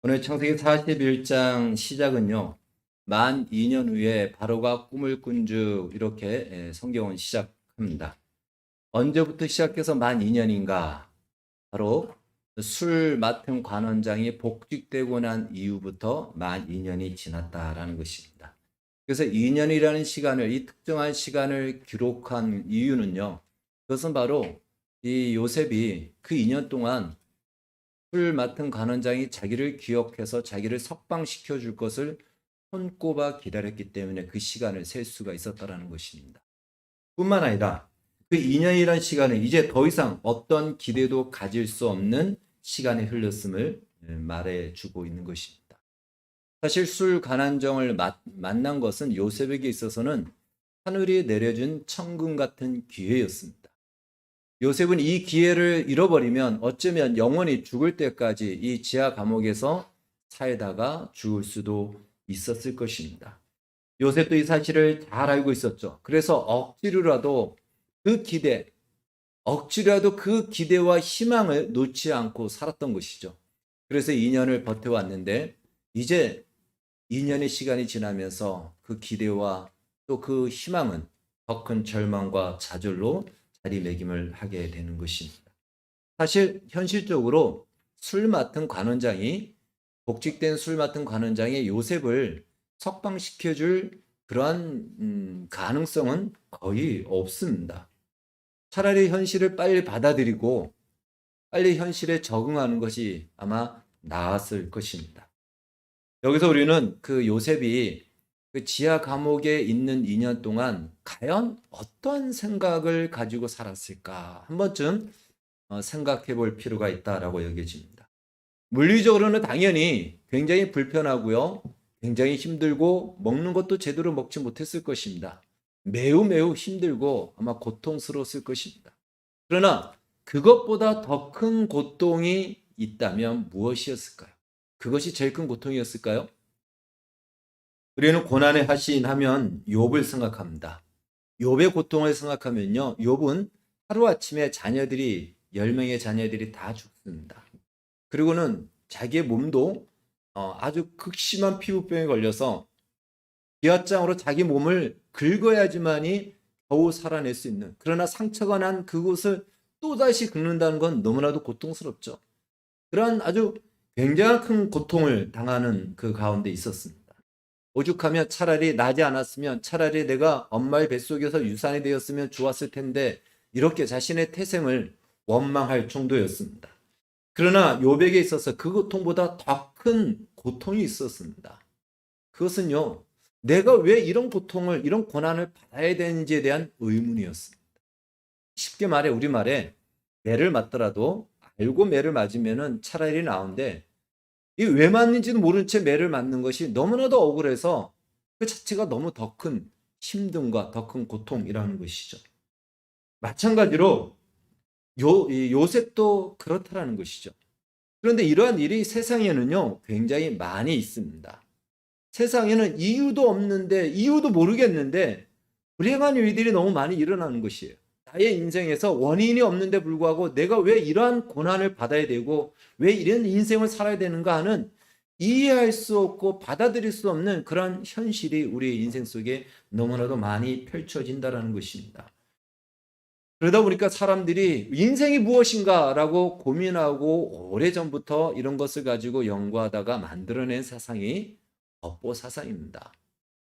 오늘 창세기 41장 시작은요. 만 2년 후에 바로가 꿈을 꾼 주 이렇게 성경은 시작합니다. 언제부터 시작해서 만 2년인가? 바로 술 맡은 관원장이 복직되고 난 이후부터 만 2년이 지났다라는 것입니다. 그래서 2년이라는 시간을, 이 특정한 시간을 기록한 이유는요. 그것은 바로 이 요셉이 그 2년 동안 술 맡은 관원장이 자기를 기억해서 자기를 석방시켜 줄 것을 손꼽아 기다렸기 때문에 그 시간을 셀 수가 있었다라는 것입니다. 뿐만 아니라 그 2년이라는 시간은 이제 더 이상 어떤 기대도 가질 수 없는 시간이 흘렀음을 말해주고 있는 것입니다. 사실 술 관원장을 만난 것은 요셉에게 있어서는 하늘이 내려준 천금 같은 기회였습니다. 요셉은 이 기회를 잃어버리면 어쩌면 영원히 죽을 때까지 이 지하 감옥에서 살다가 죽을 수도 있었을 것입니다. 요셉도 이 사실을 잘 알고 있었죠. 그래서 억지로라도 그 기대와 희망을 놓지 않고 살았던 것이죠. 그래서 2년을 버텨왔는데 이제 2년의 시간이 지나면서 그 기대와 또 그 희망은 더 큰 절망과 좌절로 자리매김을 하게 되는 것입니다. 사실 현실적으로 복직된 술 맡은 관원장이 요셉을 석방시켜줄 그러한 가능성은 거의 없습니다. 차라리 현실을 빨리 받아들이고 빨리 현실에 적응하는 것이 아마 나았을 것입니다. 여기서 우리는 그 요셉이 그 지하 감옥에 있는 2년 동안 과연 어떤 생각을 가지고 살았을까 한 번쯤 생각해 볼 필요가 있다라고 여겨집니다. 물리적으로는 당연히 굉장히 불편하고요. 굉장히 힘들고 먹는 것도 제대로 먹지 못했을 것입니다. 매우 매우 힘들고 아마 고통스러웠을 것입니다. 그러나 그것보다 더 큰 고통이 있다면 무엇이었을까요? 그것이 제일 큰 고통이었을까요? 우리는 고난의 하신 하면 욥을 생각합니다. 욥의 고통을 생각하면요. 욥은 하루아침에 10명의 자녀들이 다 죽습니다. 그리고는 자기의 몸도 아주 극심한 피부병에 걸려서 기왓장으로 자기 몸을 긁어야지만이 겨우 살아낼 수 있는, 그러나 상처가 난 그곳을 또다시 긁는다는 건 너무나도 고통스럽죠. 그러한 아주 굉장한 큰 고통을 당하는 그 가운데 있었습니다. 오죽하면 차라리 나지 않았으면, 차라리 내가 엄마의 뱃속에서 유산이 되었으면 좋았을 텐데, 이렇게 자신의 태생을 원망할 정도였습니다. 그러나 욥에게 있어서 그 고통보다 더 큰 고통이 있었습니다. 그것은요, 내가 왜 이런 고통을, 이런 고난을 받아야 되는지에 대한 의문이었습니다. 쉽게 말해, 우리말에 매를 맞더라도 알고 매를 맞으면 차라리 나은데, 이 왜 맞는지도 모른 채 매를 맞는 것이 너무나도 억울해서 그 자체가 너무 더 큰 힘듦과 더 큰 고통이라는 것이죠. 마찬가지로 요셉도 그렇다라는 것이죠. 그런데 이러한 일이 세상에는요, 굉장히 많이 있습니다. 세상에는 이유도 없는데, 이유도 모르겠는데, 불행한 일들이 너무 많이 일어나는 것이에요. 나의 인생에서 원인이 없는데 불구하고 내가 왜 이러한 고난을 받아야 되고, 왜 이런 인생을 살아야 되는가 하는 이해할 수 없고 받아들일 수 없는 그런 현실이 우리의 인생 속에 너무나도 많이 펼쳐진다는 것입니다. 그러다 보니까 사람들이 인생이 무엇인가라고 고민하고 오래전부터 이런 것을 가지고 연구하다가 만들어낸 사상이 업보 사상입니다.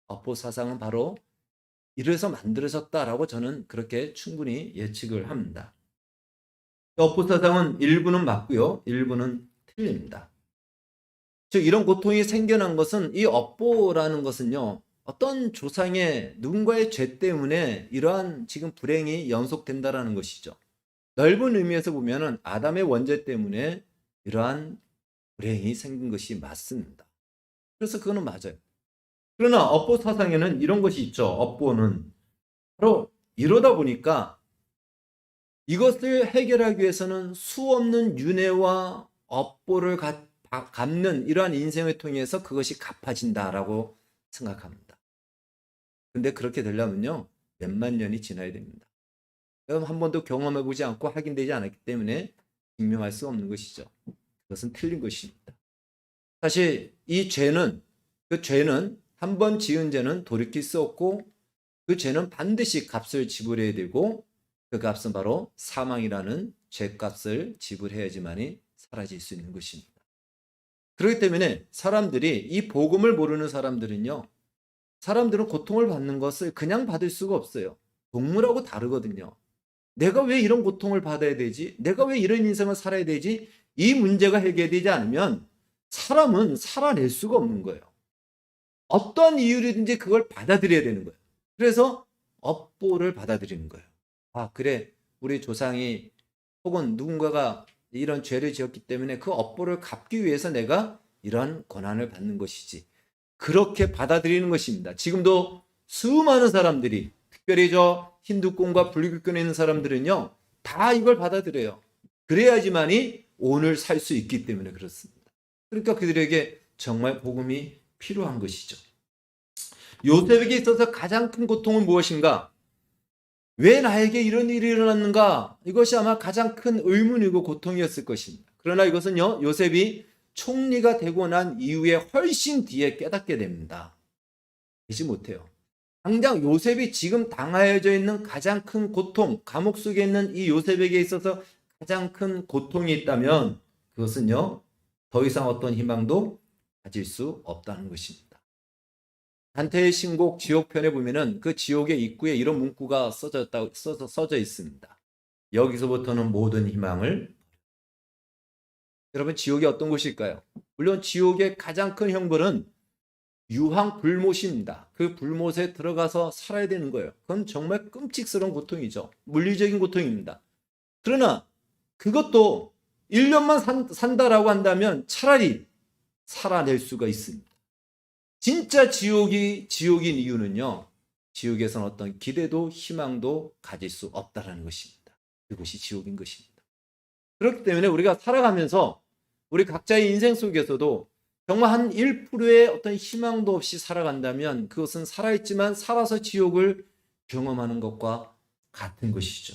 업보 사상은 바로 이래서 만들어졌다라고 저는 그렇게 충분히 예측을 합니다. 업보 사상은 일부는 맞고요, 일부는 틀립니다. 즉 이런 고통이 생겨난 것은, 이 업보라는 것은요, 어떤 조상의 누군가의 죄 때문에 이러한 지금 불행이 연속된다라는 것이죠. 넓은 의미에서 보면은 아담의 원죄 때문에 이러한 불행이 생긴 것이 맞습니다. 그래서 그거는 맞아요. 그러나 업보 사상에는 이런 것이 있죠. 업보는 바로 이러다 보니까 이것을 해결하기 위해서는 수없는 윤회와 업보를 갚는 이러한 인생을 통해서 그것이 갚아진다라고 생각합니다. 근데 그렇게 되려면요, 몇만 년이 지나야 됩니다. 여러분 한 번도 경험해보지 않고 확인되지 않았기 때문에 증명할 수 없는 것이죠. 그것은 틀린 것입니다. 사실 이 죄는, 그 죄는 한 번 지은 죄는 돌이킬 수 없고 그 죄는 반드시 값을 지불해야 되고 그 값은 바로 사망이라는 죄값을 지불해야지만이 사라질 수 있는 것입니다. 그렇기 때문에 사람들이, 이 복음을 모르는 사람들은요, 사람들은 고통을 받는 것을 그냥 받을 수가 없어요. 동물하고 다르거든요. 내가 왜 이런 고통을 받아야 되지? 내가 왜 이런 인생을 살아야 되지? 이 문제가 해결되지 않으면 사람은 살아낼 수가 없는 거예요. 어떤 이유로든지 그걸 받아들여야 되는 거예요. 그래서 업보를 받아들이는 거예요. 아, 그래. 우리 조상이 혹은 누군가가 이런 죄를 지었기 때문에 그 업보를 갚기 위해서 내가 이러한 고난을 받는 것이지. 그렇게 받아들이는 것입니다. 지금도 수많은 사람들이, 특별히 저 힌두권과 불교권에 있는 사람들은요, 다 이걸 받아들여요. 그래야지만이 오늘 살 수 있기 때문에 그렇습니다. 그러니까 그들에게 정말 복음이 필요한 것이죠. 요셉에게 있어서 가장 큰 고통은 무엇인가? 왜 나에게 이런 일이 일어났는가? 이것이 아마 가장 큰 의문이고 고통이었을 것입니다. 그러나 이것은요, 요셉이 총리가 되고 난 이후에 훨씬 뒤에 깨닫게 됩니다. 되지 못해요. 당장 요셉이 지금 당하여져 있는 가장 큰 고통, 감옥 속에 있는 이 요셉에게 있어서 가장 큰 고통이 있다면 그것은요, 더 이상 어떤 희망도 가질 수 없다는 것입니다. 단테의 신곡 지옥편에 보면은 그 지옥의 입구에 이런 문구가 써져 있습니다. 여기서부터는 모든 희망을. 여러분, 지옥이 어떤 곳일까요? 물론 지옥의 가장 큰 형벌은 유황 불못입니다. 그 불못에 들어가서 살아야 되는 거예요. 그건 정말 끔찍스러운 고통이죠. 물리적인 고통입니다. 그러나 그것도 1년만 산다라고 한다면 차라리 살아낼 수가 있습니다. 진짜 지옥인 이유는요, 지옥에서는 어떤 기대도 희망도 가질 수 없다라는 것입니다. 그것이 지옥인 것입니다. 그렇기 때문에 우리가 살아가면서 우리 각자의 인생 속에서도 정말 한 1%의 어떤 희망도 없이 살아간다면 그것은 살아있지만 살아서 지옥을 경험하는 것과 같은 것이죠.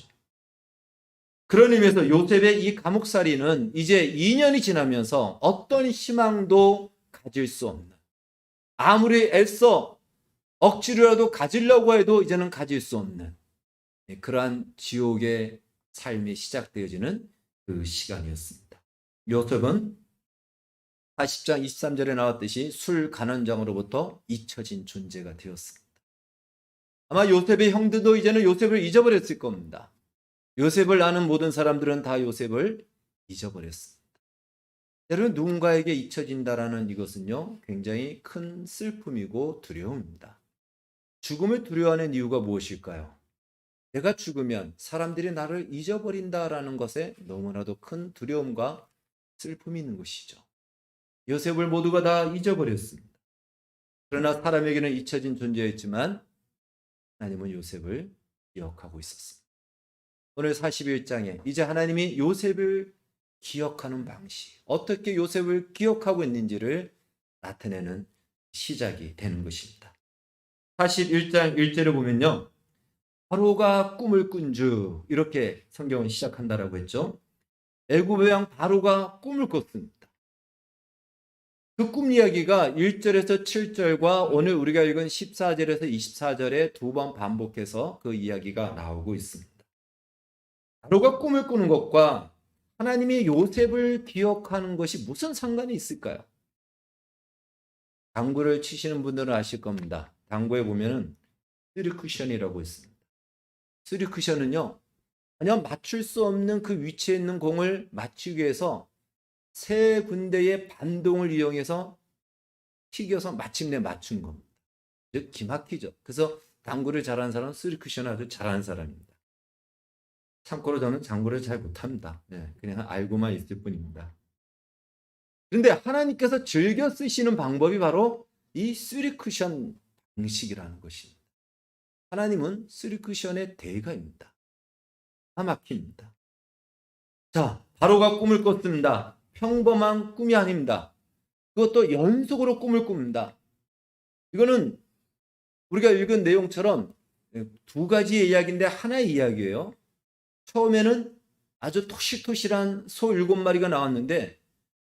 그런 의미에서 요셉의 이 감옥살이는 이제 2년이 지나면서 어떤 희망도 가질 수 없는, 아무리 애써 억지로라도 가지려고 해도 이제는 가질 수 없는 그러한 지옥의 삶이 시작되어지는 그 시간이었습니다. 요셉은 40장 23절에 나왔듯이 술 간원장으로부터 잊혀진 존재가 되었습니다. 아마 요셉의 형들도 이제는 요셉을 잊어버렸을 겁니다. 요셉을 아는 모든 사람들은 다 요셉을 잊어버렸습니다. 여러분, 누군가에게 잊혀진다라는 이것은요, 굉장히 큰 슬픔이고 두려움입니다. 죽음을 두려워하는 이유가 무엇일까요? 내가 죽으면 사람들이 나를 잊어버린다라는 것에 너무나도 큰 두려움과 슬픔이 있는 것이죠. 요셉을 모두가 다 잊어버렸습니다. 그러나 사람에게는 잊혀진 존재였지만 하나님은 요셉을 기억하고 있었습니다. 오늘 41장에 이제 하나님이 요셉을 기억하는 방식, 어떻게 요셉을 기억하고 있는지를 나타내는 시작이 되는 것입니다. 41장 1절을 보면요, 바로가 꿈을 꾼 주, 이렇게 성경은 시작한다라고 했죠. 애굽의 왕 바로가 꿈을 꿨습니다. 그 꿈 이야기가 1절에서 7절과 오늘 우리가 읽은 14절에서 24절에 두 번 반복해서 그 이야기가 나오고 있습니다. 바로가 꿈을 꾸는 것과 하나님이 요셉을 기억하는 것이 무슨 상관이 있을까요? 당구를 치시는 분들은 아실 겁니다. 당구에 보면은 3쿠션이라고 있습니다. 3쿠션은요, 전혀 맞출 수 없는 그 위치에 있는 공을 맞추기 위해서 세 군데의 반동을 이용해서 튀겨서 마침내 맞춘 겁니다. 즉 기막히죠. 그래서 당구를 잘하는 사람은 3쿠션을 아주 잘하는 사람입니다. 참고로 저는 당구를 잘 못합니다. 그냥 알고만 있을 뿐입니다. 그런데 하나님께서 즐겨 쓰시는 방법이 바로 이 3쿠션 방식이라는 것입니다. 하나님은 3쿠션의 대가입니다. 막힙니다. 자, 바로가 꿈을 꿨습니다. 평범한 꿈이 아닙니다. 그것도 연속으로 꿈을 꿉니다. 이거는 우리가 읽은 내용처럼 두 가지의 이야기인데 하나의 이야기예요. 처음에는 아주 토실토실한 소 7마리가 나왔는데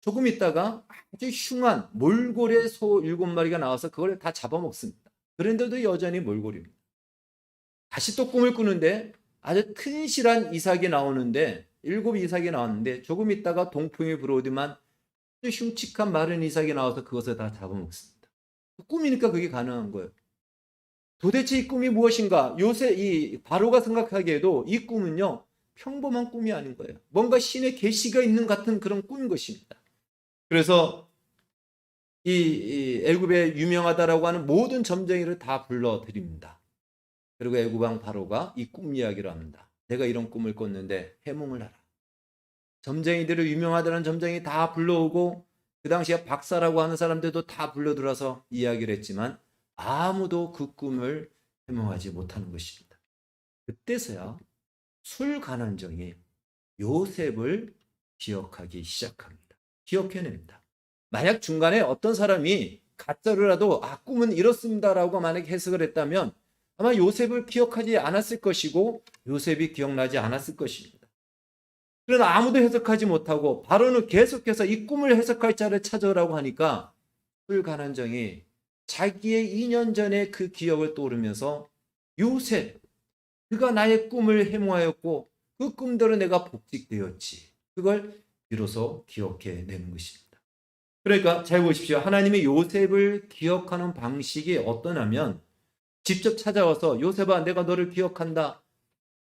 조금 있다가 아주 흉한 몰골의 소 7마리가 나와서 그걸 다 잡아먹습니다. 그런데도 여전히 몰골입니다. 다시 또 꿈을 꾸는데 아주 튼실한 이삭이 나오는데 7 이삭이 나왔는데 조금 있다가 동풍이 불어오더만 아주 흉측한 마른 이삭이 나와서 그것을 다 잡아먹습니다. 꿈이니까 그게 가능한 거예요. 도대체 이 꿈이 무엇인가? 요새 이 바로가 생각하기에도 이 꿈은요 평범한 꿈이 아닌 거예요. 뭔가 신의 계시가 있는 같은 그런 꿈인 것입니다. 그래서 이 애굽에 유명하다라고 하는 모든 점쟁이를 다 불러드립니다. 그리고 애굽 왕 바로가 이 꿈 이야기를 합니다. 내가 이런 꿈을 꿨는데 해몽을 하라. 점쟁이들을 유명하다는 점쟁이 다 불러오고 그 당시에 박사라고 하는 사람들도 다 불러들어서 이야기를 했지만 아무도 그 꿈을 해몽하지 못하는 것입니다. 그때서야 술관원정이 요셉을 기억하기 시작합니다. 기억해냅니다. 만약 중간에 어떤 사람이 가짜로라도 꿈은 이렇습니다라고 만약에 해석을 했다면 아마 요셉을 기억하지 않았을 것이고 요셉이 기억나지 않았을 것입니다. 그러나 아무도 해석하지 못하고 바로는 계속해서 이 꿈을 해석할 자를 찾아오라고 하니까 술관원정이 자기의 2년 전에 그 기억을 떠오르면서 요셉, 그가 나의 꿈을 해몽하였고 그 꿈대로 내가 복직되었지. 그걸 비로소 기억해내는 것입니다. 그러니까 잘 보십시오. 하나님이 요셉을 기억하는 방식이 어떠냐면 직접 찾아와서 요셉아 내가 너를 기억한다.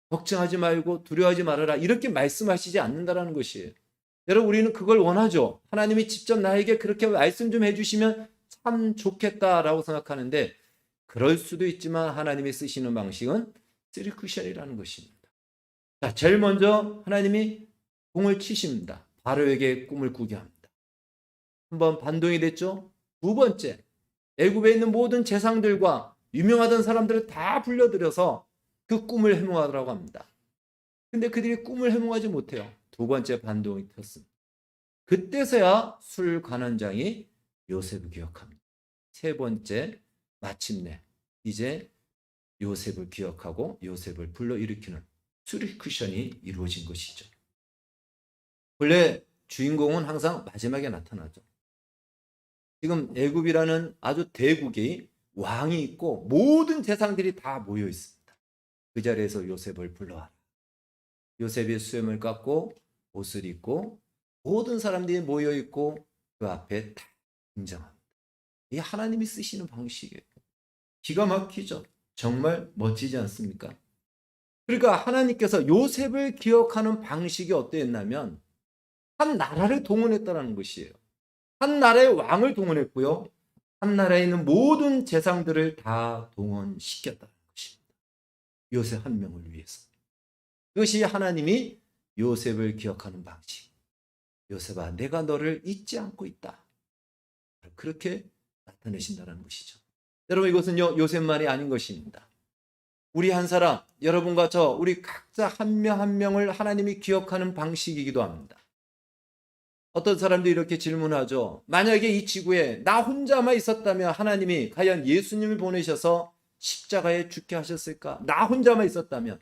걱정하지 말고 두려워하지 말아라. 이렇게 말씀하시지 않는다라는 것이에요. 여러분 우리는 그걸 원하죠. 하나님이 직접 나에게 그렇게 말씀 좀 해주시면 참 좋겠다라고 생각하는데 그럴 수도 있지만 하나님이 쓰시는 방식은 쓰리쿠션이라는 것입니다. 자, 제일 먼저 하나님이 공을 치십니다. 바로에게 꿈을 꾸게 합니다. 한번 반동이 됐죠. 두 번째, 애굽에 있는 모든 재상들과 유명하던 사람들을 다 불러들여서 그 꿈을 해몽하라고 합니다. 근데 그들이 꿈을 해몽하지 못해요. 두 번째 반동이 폈습니다. 그때서야 술관원장이 요셉을 기억합니다. 세 번째, 마침내 이제 요셉을 기억하고 요셉을 불러일으키는 쓰리쿠션이 이루어진 것이죠. 원래 주인공은 항상 마지막에 나타나죠. 지금 애굽이라는 아주 대국이 왕이 있고 모든 재상들이 다 모여 있습니다. 그 자리에서 요셉을 불러와라. 요셉이 수염을 깎고 옷을 입고 모든 사람들이 모여 있고 그 앞에 딱 등장합니다. 이 하나님이 쓰시는 방식이에요. 기가 막히죠. 정말 멋지지 않습니까? 그러니까 하나님께서 요셉을 기억하는 방식이 어땠냐면 한 나라를 동원했다는 것이에요. 한 나라의 왕을 동원했고요. 한 나라에 있는 모든 재상들을 다 동원시켰다는 것입니다. 요셉 한 명을 위해서. 그것이 하나님이 요셉을 기억하는 방식. 요셉아, 내가 너를 잊지 않고 있다. 그렇게 나타내신다는 것이죠. 여러분 이것은요 요셉만이 아닌 것입니다. 우리 한 사람, 여러분과 저, 우리 각자 한 명 한 명을 하나님이 기억하는 방식이기도 합니다. 어떤 사람들이 이렇게 질문하죠. 만약에 이 지구에 나 혼자만 있었다면 하나님이 과연 예수님을 보내셔서 십자가에 죽게 하셨을까? 나 혼자만 있었다면.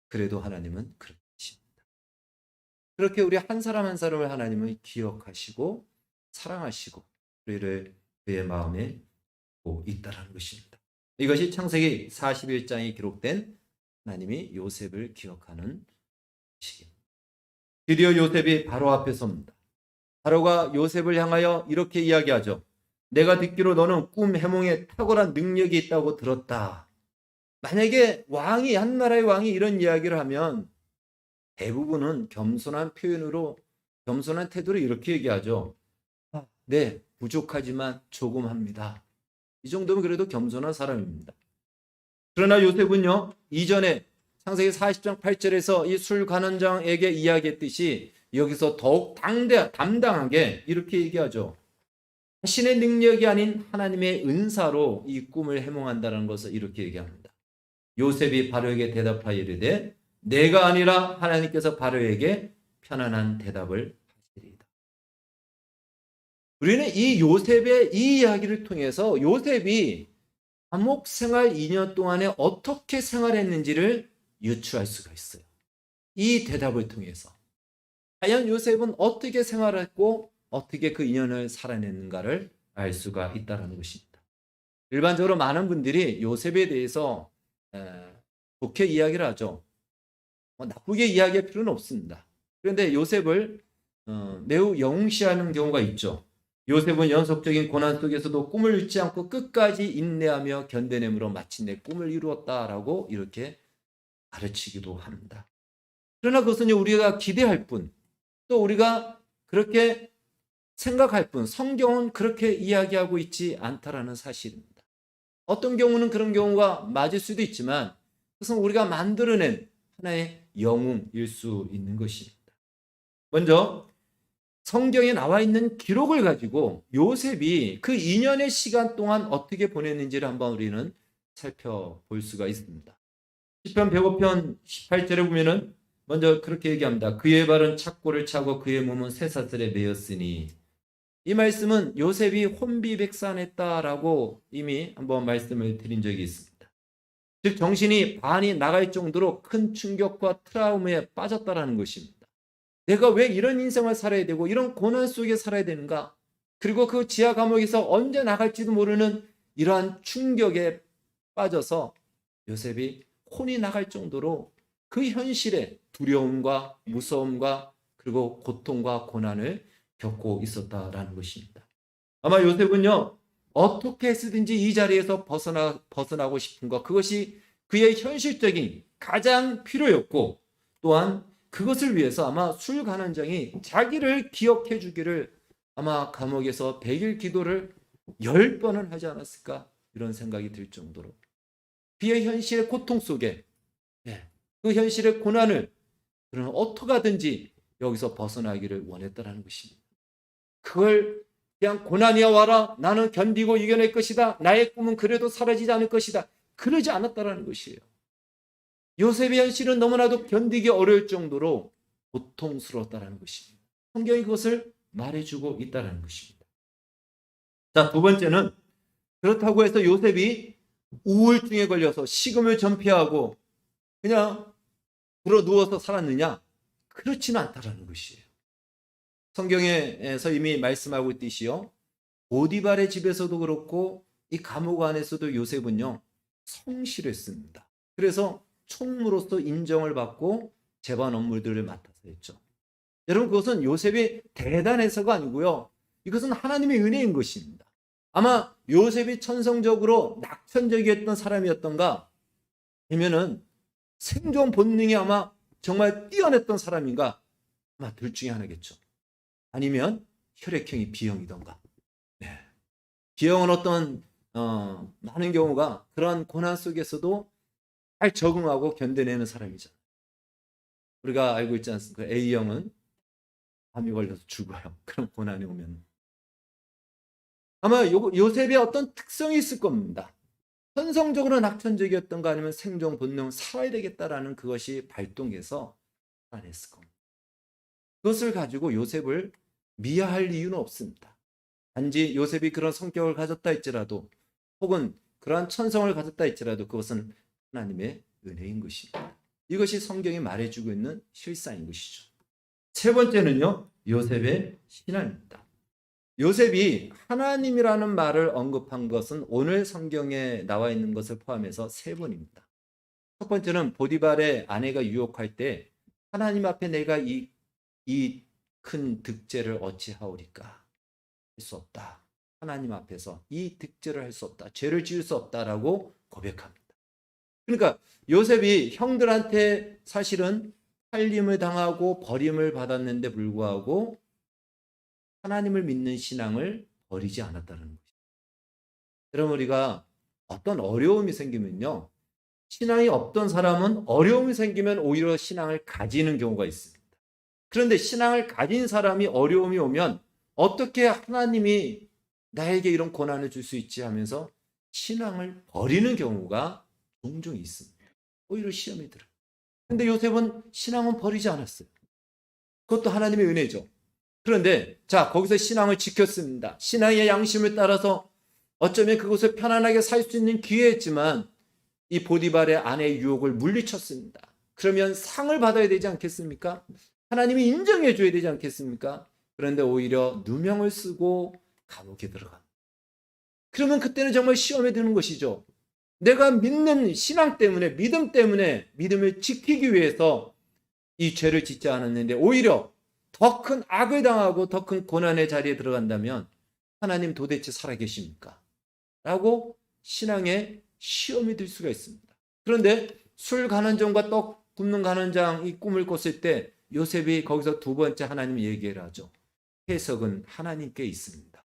그래도 하나님은 그렇게 하십니다. 그렇게 우리 한 사람 한 사람을 하나님은 기억하시고 사랑하시고 우리를 그의 마음에 두고 있다는 것입니다. 이것이 창세기 41장에 기록된 하나님이 요셉을 기억하는 식입니다. 드디어 요셉이 바로 앞에 섭니다. 바로가 요셉을 향하여 이렇게 이야기하죠. 내가 듣기로 너는 꿈 해몽에 탁월한 능력이 있다고 들었다. 만약에 왕이, 한 나라의 왕이 이런 이야기를 하면 대부분은 겸손한 표현으로, 겸손한 태도로 이렇게 얘기하죠. 네, 부족하지만 조금 합니다. 이 정도면 그래도 겸손한 사람입니다. 그러나 요셉은요, 이전에 창세기 40장 8절에서 이 술관원장에게 이야기했듯이 여기서 더욱 담당하게 이렇게 얘기하죠. 자신의 능력이 아닌 하나님의 은사로 이 꿈을 해몽한다는 것을 이렇게 얘기합니다. 요셉이 바로에게 대답하여 이르되 내가 아니라 하나님께서 바로에게 편안한 대답을 하시리이다. 우리는 이 요셉의 이 이야기를 통해서 요셉이 감옥 생활 2년 동안에 어떻게 생활했는지를 유추할 수가 있어요. 이 대답을 통해서. 과연 요셉은 어떻게 생활했고 어떻게 그 인연을 살아냈는가를 알 수가 있다는 것입니다. 일반적으로 많은 분들이 요셉에 대해서 좋게 이야기를 하죠. 나쁘게 이야기할 필요는 없습니다. 그런데 요셉을 매우 영웅시하는 경우가 있죠. 요셉은 연속적인 고난 속에서도 꿈을 잃지 않고 끝까지 인내하며 견뎌냄으로 마침내 꿈을 이루었다라고 이렇게 가르치기도 합니다. 그러나 그것은 우리가 기대할 뿐, 또 우리가 그렇게 생각할 뿐, 성경은 그렇게 이야기하고 있지 않다라는 사실입니다. 어떤 경우는 그런 경우가 맞을 수도 있지만 그것은 우리가 만들어낸 하나의 영웅일 수 있는 것입니다. 먼저 성경에 나와 있는 기록을 가지고 요셉이 그 2년의 시간 동안 어떻게 보냈는지를 한번 우리는 살펴볼 수가 있습니다. 시편 105편 18절에 보면은 먼저 그렇게 얘기합니다. 그의 발은 착고를 차고 그의 몸은 쇠사슬에 매였으니, 이 말씀은 요셉이 혼비백산했다라고 이미 한번 말씀을 드린 적이 있습니다. 즉 정신이 반이 나갈 정도로 큰 충격과 트라우마에 빠졌다라는 것입니다. 내가 왜 이런 인생을 살아야 되고 이런 고난 속에 살아야 되는가? 그리고 그 지하 감옥에서 언제 나갈지도 모르는 이러한 충격에 빠져서 요셉이 혼이 나갈 정도로 그 현실에 두려움과 무서움과 그리고 고통과 고난을 겪고 있었다라는 것입니다. 아마 요셉은요, 어떻게 해서든지 이 자리에서 벗어나고 싶은 것, 그것이 그의 현실적인 가장 필요였고, 또한 그것을 위해서 아마 술관원장이 자기를 기억해 주기를 아마 감옥에서 100일 기도를 10번은 하지 않았을까, 이런 생각이 들 정도로 그의 현실의 고통 속에, 그 현실의 고난을 그는 어떻게 하든지 여기서 벗어나기를 원했다라는 것입니다. 그걸 그냥 고난이야 와라, 나는 견디고 이겨낼 것이다, 나의 꿈은 그래도 사라지지 않을 것이다, 그러지 않았다라는 것이에요. 요셉의 현실은 너무나도 견디기 어려울 정도로 고통스러웠다라는 것입니다. 성경이 그것을 말해주고 있다라는 것입니다. 자, 두 번째는 그렇다고 해서 요셉이 우울증에 걸려서 식음을 전폐하고 그냥 불어 누워서 살았느냐? 그렇지는 않다라는 것이에요. 성경에서 이미 말씀하고 있듯이요, 보디발의 집에서도 그렇고 이 감옥 안에서도 요셉은요 성실했습니다. 그래서 총무로서 인정을 받고 재반 업무들을 맡아서 했죠. 여러분, 그것은 요셉이 대단해서가 아니고요, 이것은 하나님의 은혜인 것입니다. 아마 요셉이 천성적으로 낙천적이었던 사람이었던가, 아니면은 생존 본능이 아마 정말 뛰어났던 사람인가, 아마 둘 중에 하나겠죠. 아니면 혈액형이 B형이던가. 네. B형은 어떤 많은 경우가 그러한 고난 속에서도 잘 적응하고 견뎌내는 사람이죠. 우리가 알고 있지 않습니까? A형은 암이 걸려서 죽어요. 그런 고난이 오면. 아마 요셉의 어떤 특성이 있을 겁니다. 현성적으로 낙천적이었던가, 아니면 생존 본능, 살아야 되겠다라는 그것이 발동해서 살아냈을 겁니다. 그것을 가지고 요셉을 미화할 이유는 없습니다. 단지 요셉이 그런 성격을 가졌다 할지라도, 혹은 그러한 천성을 가졌다 할지라도 그것은 하나님의 은혜인 것입니다. 이것이 성경이 말해주고 있는 실상인 것이죠. 세 번째는요, 요셉의 신앙입니다. 요셉이 하나님이라는 말을 언급한 것은 오늘 성경에 나와 있는 것을 포함해서 3번입니다. 첫 번째는 보디발의 아내가 유혹할 때 하나님 앞에 내가 이 큰 득죄를 어찌하오리까, 할 수 없다. 하나님 앞에서 이 득죄를 할 수 없다. 죄를 지을 수 없다라고 고백합니다. 그러니까 요셉이 형들한테 사실은 살림을 당하고 버림을 받았는데 불구하고 하나님을 믿는 신앙을 버리지 않았다는 것입니다. 여러분, 우리가 어떤 어려움이 생기면요, 신앙이 없던 사람은 어려움이 생기면 오히려 신앙을 가지는 경우가 있습니다. 그런데 신앙을 가진 사람이 어려움이 오면 어떻게 하나님이 나에게 이런 고난을 줄 수 있지 하면서 신앙을 버리는 경우가 종종 있습니다. 오히려 시험이 들어요. 그런데 요셉은 신앙은 버리지 않았어요. 그것도 하나님의 은혜죠. 그런데 자, 거기서 신앙을 지켰습니다. 신앙의 양심을 따라서 어쩌면 그곳을 편안하게 살 수 있는 기회였지만 이 보디발의 아내의 유혹을 물리쳤습니다. 그러면 상을 받아야 되지 않겠습니까? 하나님이 인정해 줘야 되지 않겠습니까? 그런데 오히려 누명을 쓰고 감옥에 들어갑니다. 그러면 그때는 정말 시험에 드는 것이죠. 내가 믿는 신앙 때문에, 믿음 때문에 믿음을 지키기 위해서 이 죄를 짓지 않았는데 오히려 더 큰 악을 당하고 더 큰 고난의 자리에 들어간다면 하나님 도대체 살아계십니까? 라고 신앙의 시험이 들 수가 있습니다. 그런데 술 가난정과 떡 굽는 가난장 이 꿈을 꿨을 때 요셉이 거기서 두 번째 하나님 얘기를 하죠. 해석은 하나님께 있습니다.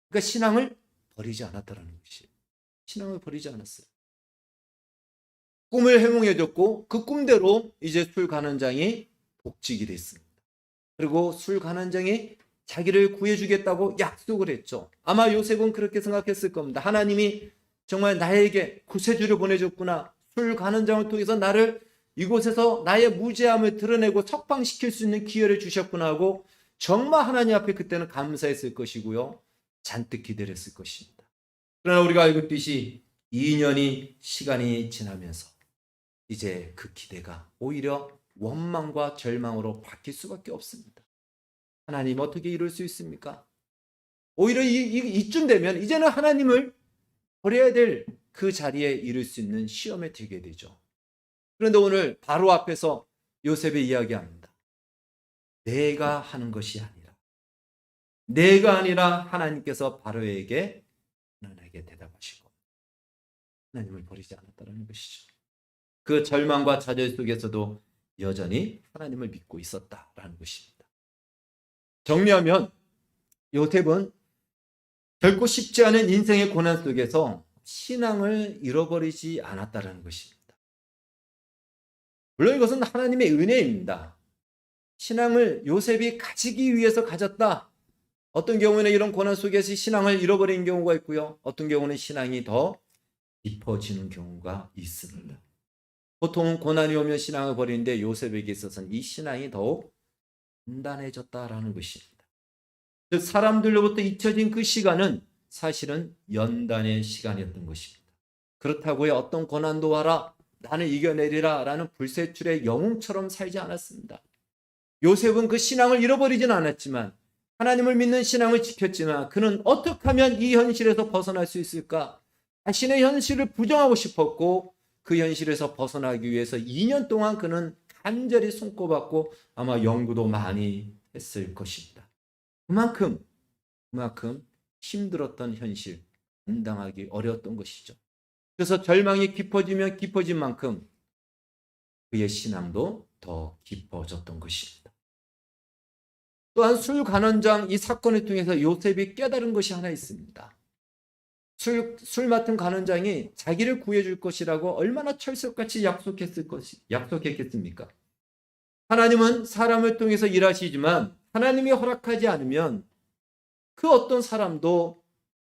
그러니까 신앙을 버리지 않았다라는 것이에요. 신앙을 버리지 않았어요. 꿈을 해몽해줬고 그 꿈대로 이제 술 가난장이 복직이 됐습니다. 그리고 술 가난장이 자기를 구해주겠다고 약속을 했죠. 아마 요셉은 그렇게 생각했을 겁니다. 하나님이 정말 나에게 구세주를 보내줬구나. 술 가난장을 통해서 나를 이곳에서 나의 무죄함을 드러내고 석방시킬 수 있는 기회를 주셨구나 하고 정말 하나님 앞에 그때는 감사했을 것이고요. 잔뜩 기대를 했을 것입니다. 그러나 우리가 알고 있듯이 2년이 시간이 지나면서 이제 그 기대가 오히려 원망과 절망으로 바뀔 수밖에 없습니다. 하나님 어떻게 이럴 수 있습니까? 오히려 이쯤 되면 이제는 하나님을 버려야 될 그 자리에 이를 수 있는 시험에 들게 되죠. 그런데 오늘 바로 앞에서 요셉이 이야기합니다. 내가 하는 것이 아니라 내가 아니라 하나님께서 바로에게 대답하시고 하나님을 버리지 않았다는 것이죠. 그 절망과 좌절 속에서도 여전히 하나님을 믿고 있었다라는 것입니다. 정리하면 요셉은 결코 쉽지 않은 인생의 고난 속에서 신앙을 잃어버리지 않았다는 것입니다. 물론 이것은 하나님의 은혜입니다. 신앙을 요셉이 가지기 위해서 가졌다. 어떤 경우는 이런 고난 속에서 신앙을 잃어버리는 경우가 있고요. 어떤 경우는 신앙이 더 깊어지는 경우가 있습니다. 보통 고난이 오면 신앙을 버리는데 요셉에게 있어서는 이 신앙이 더욱 단단해졌다라는 것입니다. 즉 사람들로부터 잊혀진 그 시간은 사실은 연단의 시간이었던 것입니다. 그렇다고 어떤 고난도 와라 나는 이겨내리라 라는 불세출의 영웅처럼 살지 않았습니다. 요셉은 그 신앙을 잃어버리진 않았지만 하나님을 믿는 신앙을 지켰지만 그는 어떻게 하면 이 현실에서 벗어날 수 있을까? 자신의 현실을 부정하고 싶었고 그 현실에서 벗어나기 위해서 2년 동안 그는 간절히 손꼽았고 아마 연구도 많이 했을 것입니다. 그만큼 힘들었던 현실, 감당하기 어려웠던 것이죠. 그래서 절망이 깊어지면 깊어진 만큼 그의 신앙도 더 깊어졌던 것입니다. 또한 술 간원장 이 사건을 통해서 요셉이 깨달은 것이 하나 있습니다. 술 맡은 간원장이 자기를 구해줄 것이라고 얼마나 철석같이 약속했겠습니까? 하나님은 사람을 통해서 일하시지만 하나님이 허락하지 않으면 그 어떤 사람도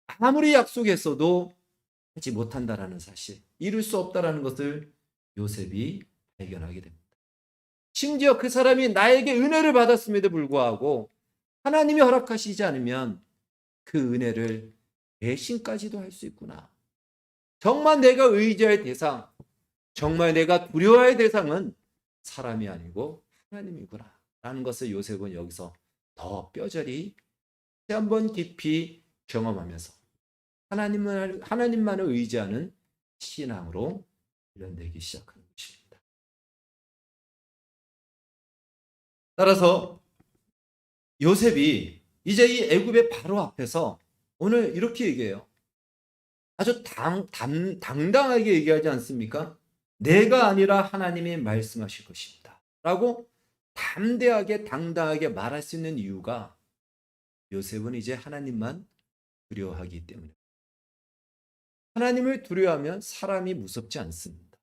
아무리 약속했어도 하지 못한다라는 사실, 이룰 수 없다라는 것을 요셉이 발견하게 됩니다. 심지어 그 사람이 나에게 은혜를 받았음에도 불구하고 하나님이 허락하시지 않으면 그 은혜를 배신까지도 할 수 있구나. 정말 내가 의지할 대상, 정말 내가 두려워할 대상은 사람이 아니고 하나님이구나 라는 것을 요셉은 여기서 더 뼈저리 한번 깊이 경험하면서 하나님만을 의지하는 신앙으로 훈련되기 시작하는 것입니다. 따라서 요셉이 이제 이 애굽의 바로 앞에서 오늘 이렇게 얘기해요. 아주 당당하게 얘기하지 않습니까? 내가 아니라 하나님이 말씀하실 것입니다. 라고 담대하게 당당하게 말할 수 있는 이유가 요셉은 이제 하나님만 두려워하기 때문에. 하나님을 두려워하면 사람이 무섭지 않습니다.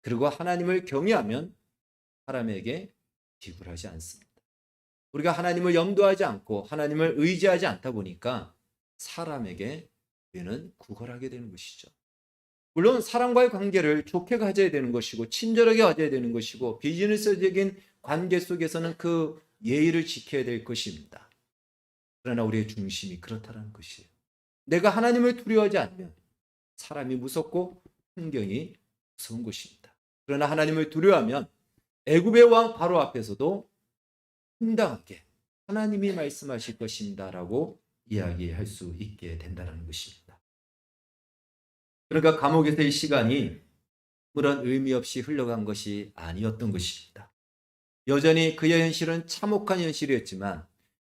그리고 하나님을 경외하면 사람에게 비굴하지 않습니다. 우리가 하나님을 염두하지 않고 하나님을 의지하지 않다 보니까 사람에게 우리는 구걸하게 되는 것이죠. 물론 사람과의 관계를 좋게 가져야 되는 것이고 친절하게 가져야 되는 것이고 비즈니스적인 관계 속에서는 그 예의를 지켜야 될 것입니다. 그러나 우리의 중심이 그렇다는 것이에요. 내가 하나님을 두려워하지 않으면 사람이 무섭고 환경이 무서운 것입니다. 그러나 하나님을 두려워하면 애굽의 왕 바로 앞에서도 당당하게 하나님이 말씀하실 것입니다라고 이야기할 수 있게 된다는 것입니다. 그러니까 감옥에서의 시간이 그런 의미 없이 흘러간 것이 아니었던 것입니다. 여전히 그의 현실은 참혹한 현실이었지만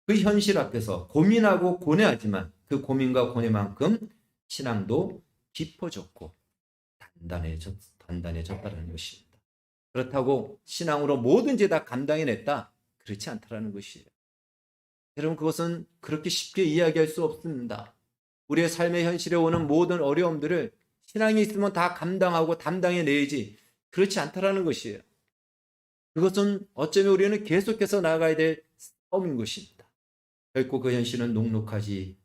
그 현실 앞에서 고민하고 고뇌하지만 그 고민과 고뇌만큼 신앙도 깊어졌고 단단해졌다는 것입니다. 그렇다고 신앙으로 뭐든지 다 감당해냈다? 그렇지 않다라는 것이에요. 여러분, 그것은 그렇게 쉽게 이야기할 수 없습니다. 우리의 삶의 현실에 오는 모든 어려움들을 신앙이 있으면 다 감당하고 담당해내야지, 그렇지 않다라는 것이에요. 그것은 어쩌면 우리는 계속해서 나아가야 될 싸움인 것입니다. 결코 그 현실은 녹록하지,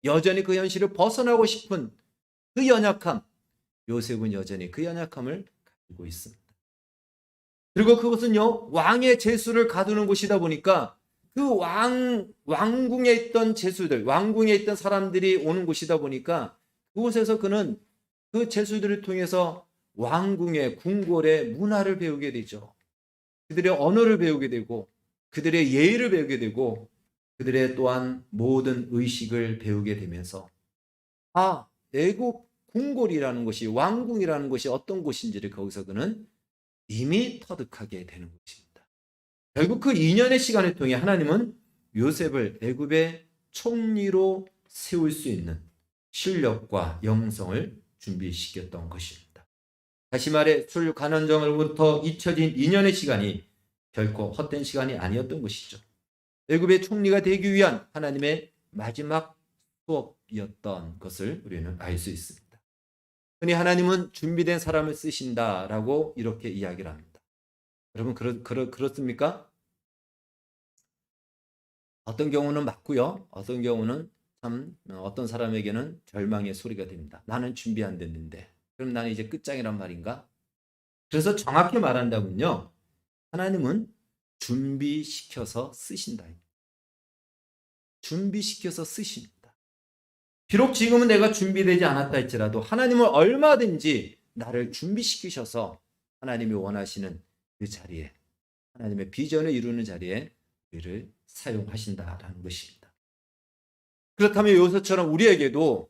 여전히 그 현실을 벗어나고 싶은 그 연약함, 요셉은 여전히 그 연약함을 가지고 있습니다. 그리고 그것은요, 왕의 제수를 가두는 곳이다 보니까 그 왕궁에 있던 제수들, 왕궁에 있던 사람들이 오는 곳이다 보니까 그곳에서 그는 그 제수들을 통해서 왕궁의 궁궐의 문화를 배우게 되죠. 그들의 언어를 배우게 되고 그들의 예의를 배우게 되고 그들의 또한 모든 의식을 배우게 되면서 애국 궁궐이라는 것이, 왕궁이라는 것이 어떤 곳인지를 거기서 그는 이미 터득하게 되는 것입니다. 결국 그 2년의 시간을 통해 하나님은 요셉을 애굽의 총리로 세울 수 있는 실력과 영성을 준비시켰던 것입니다. 다시 말해 술 관원정으로부터 잊혀진 2년의 시간이 결코 헛된 시간이 아니었던 것이죠. 애굽의 총리가 되기 위한 하나님의 마지막 수업이었던 것을 우리는 알 수 있습니다. 흔히 하나님은 준비된 사람을 쓰신다라고 이렇게 이야기를 합니다. 여러분, 그렇습니까? 어떤 경우는 맞고요. 어떤 경우는 어떤 사람에게는 절망의 소리가 됩니다. 나는 준비 안 됐는데. 그럼 나는 이제 끝장이란 말인가? 그래서 정확히 말한다면요, 하나님은 준비시켜서 쓰신다. 준비시켜서 쓰십니다. 비록 지금은 내가 준비되지 않았다 할지라도 하나님은 얼마든지 나를 준비시키셔서 하나님이 원하시는 그 자리에, 하나님의 비전을 이루는 자리에 우리를 사용하신다라는 것입니다. 그렇다면 요셉처럼 우리에게도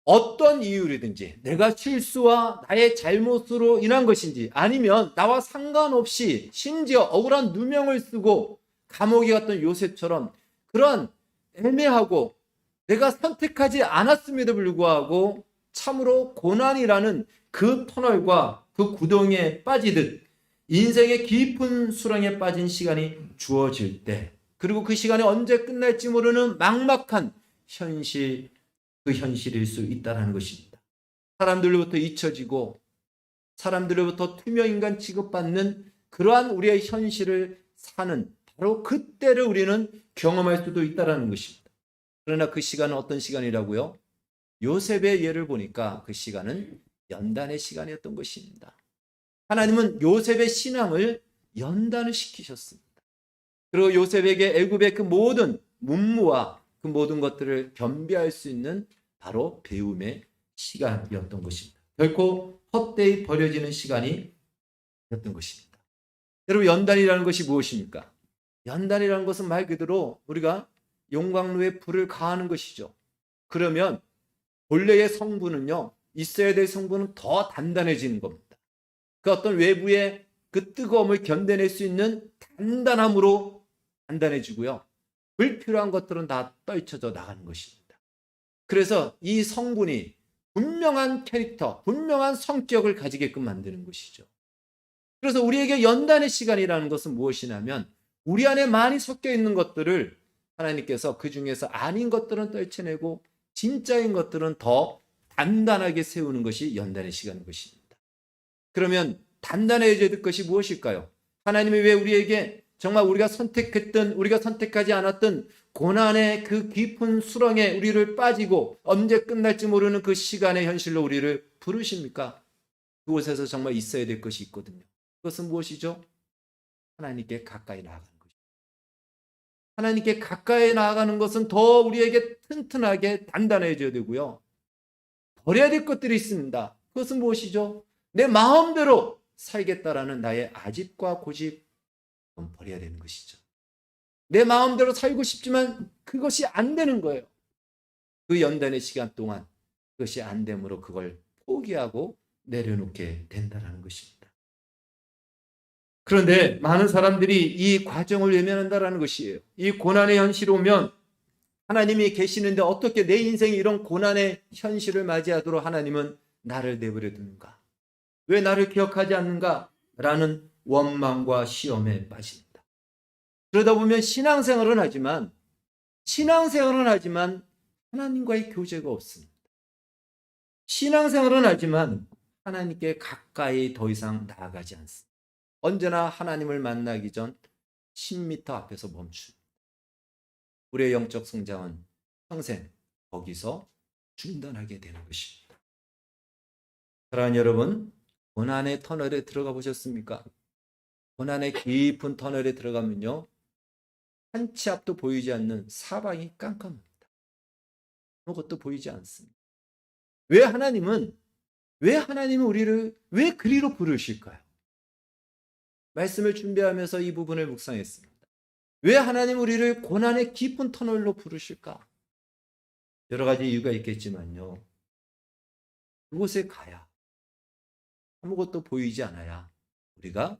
어떤 이유로든지 내가 실수와 나의 잘못으로 인한 것인지 아니면 나와 상관없이 심지어 억울한 누명을 쓰고 감옥에 갔던 요셉처럼 그런 애매하고 내가 선택하지 않았음에도 불구하고 참으로 고난이라는 그 터널과 그 구덩이에 빠지듯 인생의 깊은 수렁에 빠진 시간이 주어질 때, 그리고 그 시간이 언제 끝날지 모르는 막막한 현실, 그 현실일 수 있다는 것입니다. 사람들로부터 잊혀지고 사람들로부터 투명인간 취급받는 그러한 우리의 현실을 사는 바로 그때를 우리는 경험할 수도 있다는 것입니다. 그러나 그 시간은 어떤 시간이라고요? 요셉의 예를 보니까 그 시간은 연단의 시간이었던 것입니다. 하나님은 요셉의 신앙을 연단을 시키셨습니다. 그리고 요셉에게 애굽의 그 모든 문무와 그 모든 것들을 겸비할 수 있는 바로 배움의 시간이었던 것입니다. 결코 헛되이 버려지는 시간이었던 것입니다. 여러분, 연단이라는 것이 무엇입니까? 연단이라는 것은 말 그대로 우리가 용광로에 불을 가하는 것이죠. 그러면 본래의 성분은요, 있어야 될 성분은 더 단단해지는 겁니다. 그 어떤 외부의 그 뜨거움을 견뎌낼 수 있는 단단함으로 단단해지고요, 불필요한 것들은 다 떨쳐져 나가는 것입니다. 그래서 이 성분이 분명한 캐릭터, 분명한 성격을 가지게끔 만드는 것이죠. 그래서 우리에게 연단의 시간이라는 것은 무엇이냐면 우리 안에 많이 섞여 있는 것들을 하나님께서 그 중에서 아닌 것들은 떨쳐내고 진짜인 것들은 더 단단하게 세우는 것이 연단의 시간인 것입니다. 그러면 단단해져야 될 것이 무엇일까요? 하나님이 왜 우리에게 정말 우리가 선택했던, 우리가 선택하지 않았던 고난의 그 깊은 수렁에 우리를 빠지고 언제 끝날지 모르는 그 시간의 현실로 우리를 부르십니까? 그곳에서 정말 있어야 될 것이 있거든요. 그것은 무엇이죠? 하나님께 가까이 나아가는 것입니다. 하나님께 가까이 나아가는 것은 더 우리에게 튼튼하게 단단해져야 되고요. 버려야 될 것들이 있습니다. 그것은 무엇이죠? 내 마음대로 살겠다라는 나의 아집과 고집 좀 버려야 되는 것이죠. 내 마음대로 살고 싶지만 그것이 안 되는 거예요. 그 연단의 시간 동안 그것이 안 되므로 그걸 포기하고 내려놓게 된다는 것입니다. 그런데 많은 사람들이 이 과정을 외면한다는 것이에요. 이 고난의 현실이 오면 하나님이 계시는데 어떻게 내 인생이 이런 고난의 현실을 맞이하도록 하나님은 나를 내버려 두는가? 왜 나를 기억하지 않는가? 라는 원망과 시험에 빠집니다. 그러다 보면 신앙생활은 하지만 하나님과의 교제가 없습니다. 신앙생활은 하지만 하나님께 가까이 더 이상 나아가지 않습니다. 언제나 하나님을 만나기 전 10m 앞에서 멈춥니다. 우리의 영적 성장은 평생 거기서 중단하게 되는 것입니다. 사랑하는 여러분, 고난의 터널에 들어가 보셨습니까? 고난의 깊은 터널에 들어가면요, 한 치 앞도 보이지 않는 사방이 깜깜합니다. 아무것도 보이지 않습니다. 왜 하나님은 우리를 왜 그리로 부르실까요? 말씀을 준비하면서 이 부분을 묵상했습니다. 왜 하나님 우리를 고난의 깊은 터널로 부르실까? 여러 가지 이유가 있겠지만요, 그곳에 가야, 아무것도 보이지 않아야 우리가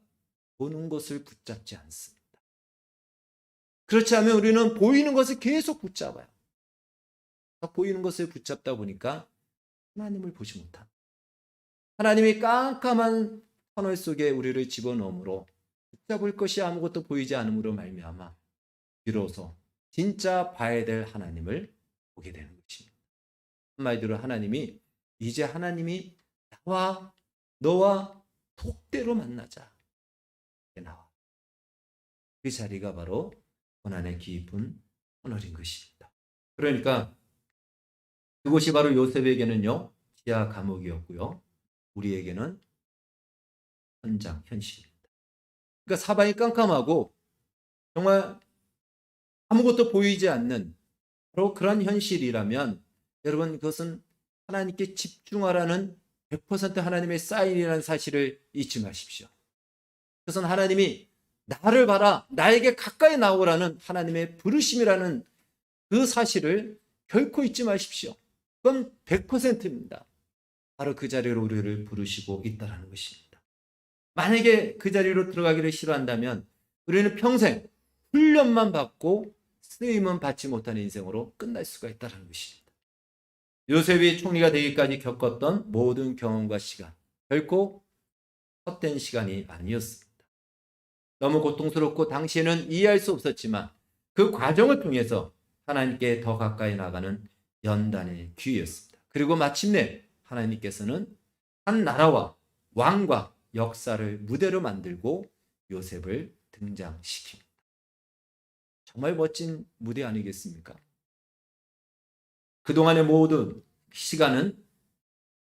보는 것을 붙잡지 않습니다. 그렇지 않으면 우리는 보이는 것을 계속 붙잡아요. 보이는 것을 붙잡다 보니까 하나님을 보지 못합니다. 하나님이 깜깜한 터널 속에 우리를 집어넣으므로 붙잡을 것이 아무것도 보이지 않음으로 말미암아 비로소 진짜 봐야 될 하나님을 보게 되는 것입니다. 한마디로 이제 하나님이 나와 너와 톡대로 만나자. 나와. 그 자리가 바로 고난의 깊은 터널인 것입니다. 그러니까 그곳이 바로 요셉에게는요, 지하 감옥이었고요, 우리에게는 현실입니다. 그러니까 사방이 깜깜하고 정말 아무것도 보이지 않는 바로 그런 현실이라면 여러분, 그것은 하나님께 집중하라는 100% 하나님의 사인이라는 사실을 잊지 마십시오. 그것은 하나님이 나를 봐라, 나에게 가까이 나오라는 하나님의 부르심이라는 그 사실을 결코 잊지 마십시오. 그건 100%입니다. 바로 그 자리로 우리를 부르시고 있다는 것입니다. 만약에 그 자리로 들어가기를 싫어한다면 우리는 평생 훈련만 받고 쓰임은 받지 못하는 인생으로 끝날 수가 있다는 것입니다. 요셉이 총리가 되기까지 겪었던 모든 경험과 시간, 결코 헛된 시간이 아니었습니다. 너무 고통스럽고 당시에는 이해할 수 없었지만 그 과정을 통해서 하나님께 더 가까이 나가는 연단의 기회였습니다. 그리고 마침내 하나님께서는 한 나라와 왕과 역사를 무대로 만들고 요셉을 등장시킵니다. 정말 멋진 무대 아니겠습니까? 그동안의 모든 시간은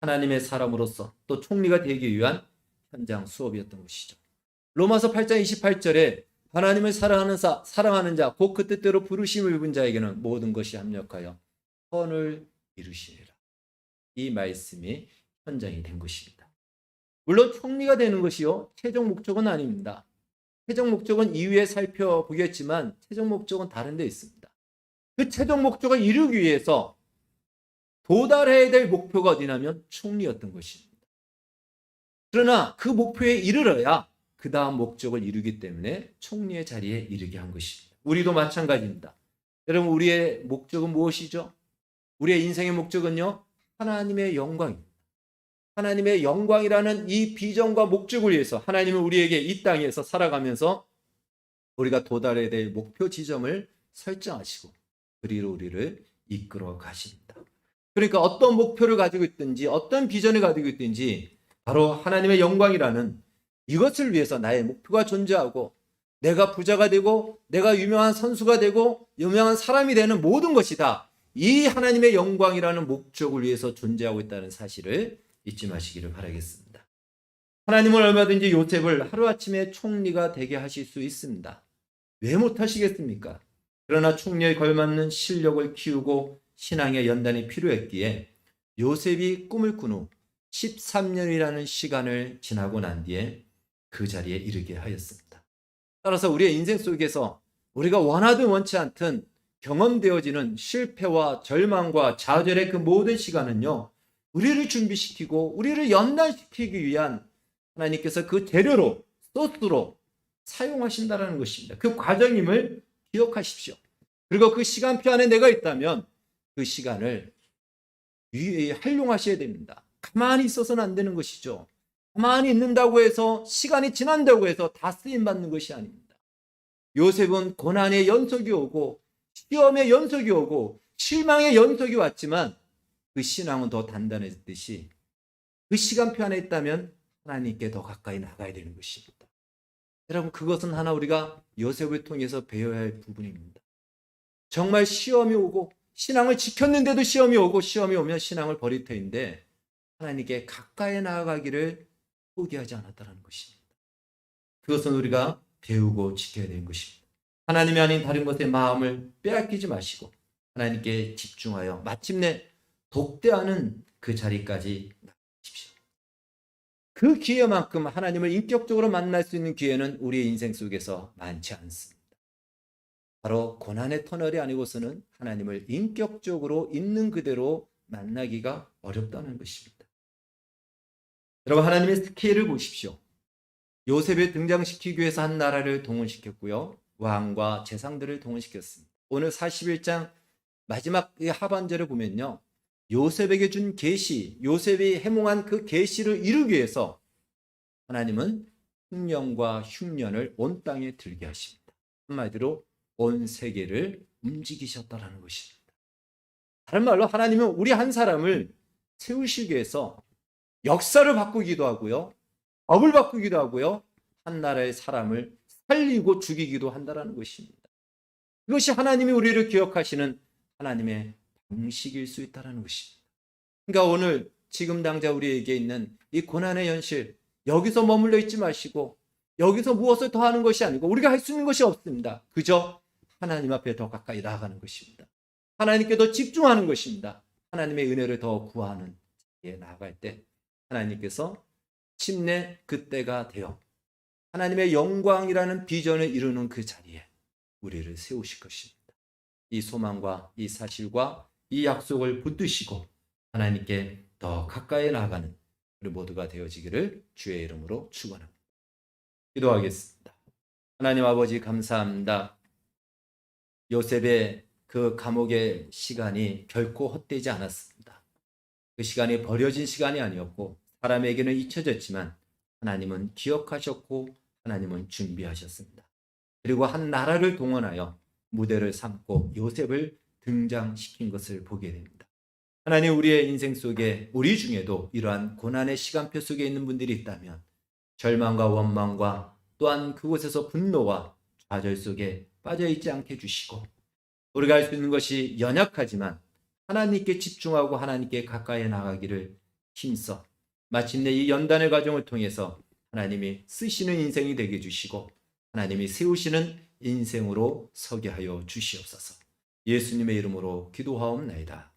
하나님의 사람으로서 또 총리가 되기 위한 현장 수업이었던 것이죠. 로마서 8장 28절에 하나님을 사랑하는 자, 곧 그 뜻대로 부르심을 입은 자에게는 모든 것이 합력하여 선을 이루시리라. 이 말씀이 현장이 된 것입니다. 물론 총리가 되는 것이요, 최종 목적은 아닙니다. 최종 목적은 이후에 살펴보겠지만 최종 목적은 다른 데 있습니다. 그 최종 목적을 이루기 위해서 도달해야 될 목표가 어디냐면 총리였던 것입니다. 그러나 그 목표에 이르러야 그 다음 목적을 이루기 때문에 총리의 자리에 이르게 한 것입니다. 우리도 마찬가지입니다. 여러분, 우리의 목적은 무엇이죠? 우리의 인생의 목적은요, 하나님의 영광입니다. 하나님의 영광이라는 이 비전과 목적을 위해서 하나님은 우리에게 이 땅에서 살아가면서 우리가 도달해야 될 목표 지점을 설정하시고 그리로 우리를 이끌어 가십니다. 그러니까 어떤 목표를 가지고 있든지 어떤 비전을 가지고 있든지 바로 하나님의 영광이라는 이것을 위해서 나의 목표가 존재하고 내가 부자가 되고 내가 유명한 선수가 되고 유명한 사람이 되는 모든 것이 다 이 하나님의 영광이라는 목적을 위해서 존재하고 있다는 사실을 잊지 마시기를 바라겠습니다. 하나님은 얼마든지 요셉을 하루아침에 총리가 되게 하실 수 있습니다. 왜 못하시겠습니까? 그러나 총리에 걸맞는 실력을 키우고 신앙의 연단이 필요했기에 요셉이 꿈을 꾼 후 13년이라는 시간을 지나고 난 뒤에 그 자리에 이르게 하였습니다. 따라서 우리의 인생 속에서 우리가 원하든 원치 않든 경험되어지는 실패와 절망과 좌절의 그 모든 시간은요, 우리를 준비시키고 우리를 연단시키기 위한 하나님께서 그 재료로, 소스로 사용하신다는 것입니다. 그 과정임을 기억하십시오. 그리고 그 시간표 안에 내가 있다면 그 시간을 활용하셔야 됩니다. 가만히 있어서는 안 되는 것이죠. 가만히 있는다고 해서, 시간이 지난다고 해서 다 쓰임받는 것이 아닙니다. 요셉은 고난의 연속이 오고 시험의 연속이 오고 실망의 연속이 왔지만 그 신앙은 더 단단해졌듯이 그 시간표 안에 있다면 하나님께 더 가까이 나가야 되는 것입니다. 여러분, 그것은 하나 우리가 요셉을 통해서 배워야 할 부분입니다. 정말 시험이 오고 신앙을 지켰는데도 시험이 오고 시험이 오면 신앙을 버릴 터인데 하나님께 가까이 나아가기를 포기하지 않았다는 것입니다. 그것은 우리가 배우고 지켜야 되는 것입니다. 하나님이 아닌 다른 것에 마음을 빼앗기지 마시고 하나님께 집중하여 마침내 독대하는 그 자리까지 나가십시오. 그 기회만큼 하나님을 인격적으로 만날 수 있는 기회는 우리의 인생 속에서 많지 않습니다. 바로 고난의 터널이 아니고서는 하나님을 인격적으로 있는 그대로 만나기가 어렵다는 것입니다. 여러분, 하나님의 스케일을 보십시오. 요셉을 등장시키기 위해서 한 나라를 동원시켰고요. 왕과 재상들을 동원시켰습니다. 오늘 41장 마지막 하반절을 보면요. 요셉에게 준 계시, 요셉이 해몽한 그 계시를 이루기 위해서 하나님은 흉년과 흉년을 온 땅에 들게 하십니다. 한마디로 온 세계를 움직이셨다라는 것입니다. 다른 말로 하나님은 우리 한 사람을 세우시기 위해서 역사를 바꾸기도 하고요. 법을 바꾸기도 하고요. 한 나라의 사람을 살리고 죽이기도 한다는 것입니다. 이것이 하나님이 우리를 기억하시는 하나님의 방식일 수 있다는 것입니다. 그러니까 오늘 지금 당장 우리에게 있는 이 고난의 현실, 여기서 머물러 있지 마시고 여기서 무엇을 더 하는 것이 아니고 우리가 할 수 있는 것이 없습니다. 그저 하나님 앞에 더 가까이 나아가는 것입니다. 하나님께 더 집중하는 것입니다. 하나님의 은혜를 더 구하는 자리에 나아갈 때 하나님께서 침내 그때가 되어 하나님의 영광이라는 비전을 이루는 그 자리에 우리를 세우실 것입니다. 이 소망과 이 사실과 이 약속을 붙드시고 하나님께 더 가까이 나아가는 우리 모두가 되어지기를 주의 이름으로 축원합니다. 기도하겠습니다. 하나님 아버지, 감사합니다. 요셉의 그 감옥의 시간이 결코 헛되지 않았습니다. 그 시간이 버려진 시간이 아니었고 사람에게는 잊혀졌지만 하나님은 기억하셨고 하나님은 준비하셨습니다. 그리고 한 나라를 동원하여 무대를 삼고 요셉을 등장시킨 것을 보게 됩니다. 하나님, 우리의 인생 속에 우리 중에도 이러한 고난의 시간표 속에 있는 분들이 있다면 절망과 원망과 또한 그곳에서 분노와 좌절 속에 빠져있지 않게 해주시고 우리가 할 수 있는 것이 연약하지만 하나님께 집중하고 하나님께 가까이 나가기를 힘써 마침내 이 연단의 과정을 통해서 하나님이 쓰시는 인생이 되게 해주시고 하나님이 세우시는 인생으로 서게 하여 주시옵소서. 예수님의 이름으로 기도하옵나이다.